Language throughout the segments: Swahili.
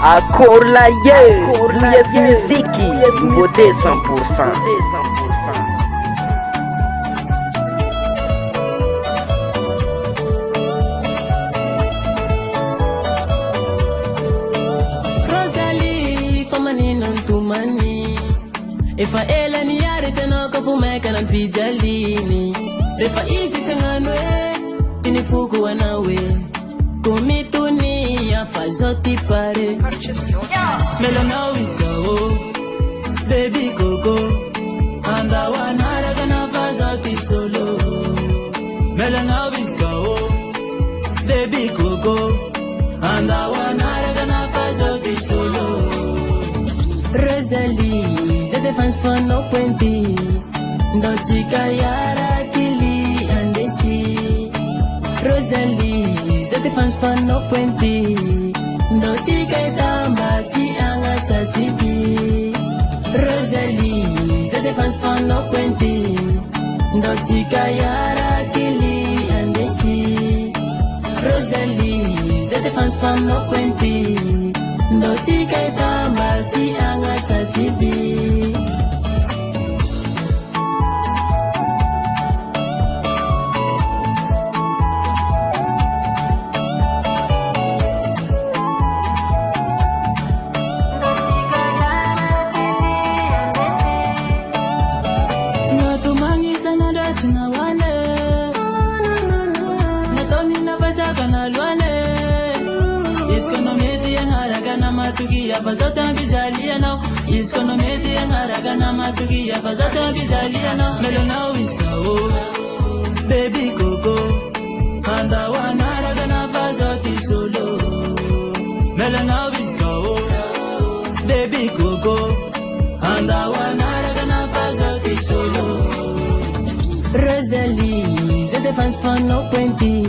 Akorlaye, yes muziki, beauté 100%. Rosalie, for money non to money. If I elani yare tena ko fumeka na pijalini. If I easy tena nwe, tinifuku wanawe. Kumituni ya fazoti pare. Melona go, baby coco. And I wanna gonna fazoti solo. Melona go, baby coco. And I wanna gonna fazoti solo. Rosalie, zete fans for no pointy. Ndochika yara kili andesi. Rosalie, zete fans for no pointy. Ndochika itamba ti anga tatibi. Rosalie, zete fans for no pointy. Ndochika yara kili andesi. Rosalie, zete fans for no pointy. Ndochika itamba ti anga tatibi. Bazata bizalia now, is gonna make the Aragana Matugi, Bazata bizalia now. Melona is go, baby coco, and I want Aragana Bazati solo. Melona is go, baby coco, and I want Aragana Bazati solo. Rosalie, zete fans for no pointy,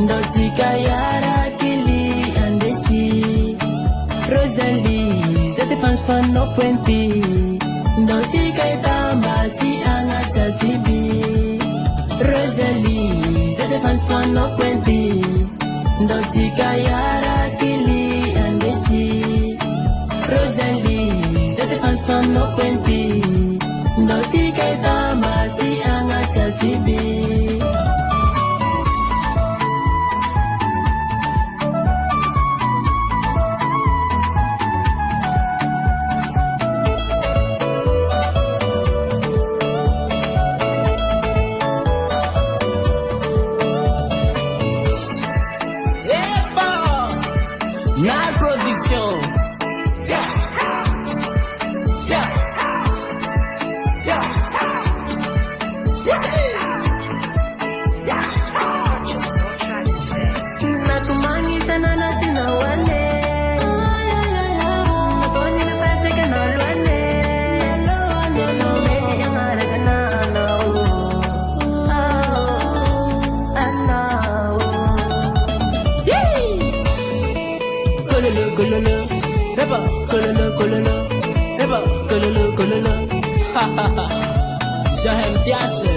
Ndochika yara kili andesi. Rosalie, zete fans for no pointy. Ndochika itamba ti anga tatibi. Rosalie, zete fans for no pointy. Ndochika yara kili andesi. Rosalie, zete fans for no pointy. Ndochika itamba ti anga tatibi. J'aime bien ça.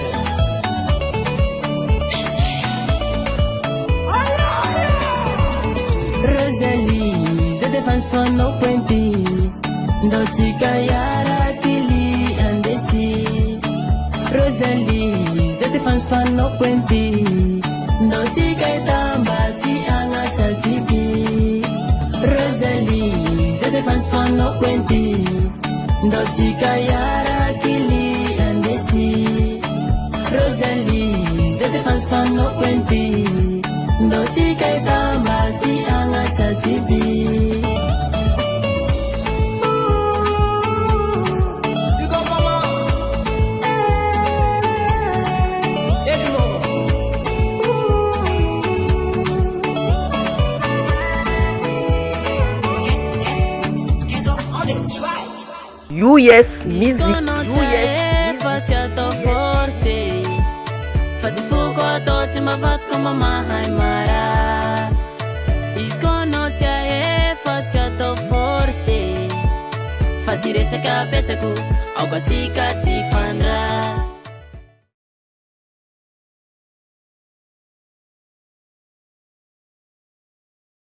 Rosalie, zete fans for no pointy. Ndochika yara kili andesi. Rosalie, zete fans for no pointy. Ndochika itamba ti anga tatibi. Rosalie, zete fans for no pointy. Ndochika yara kili andesi. Rosalie, zete fans for no pointy. Ndochika itamba ti anga tatibi. You go mama. US Music. Fati atao forcé Fati foko atao tsy mavaka mamahay mara Izy koa anao tsy ahefa tsy atao forcé Fati resaka apetsako aoka tsika tsy fandra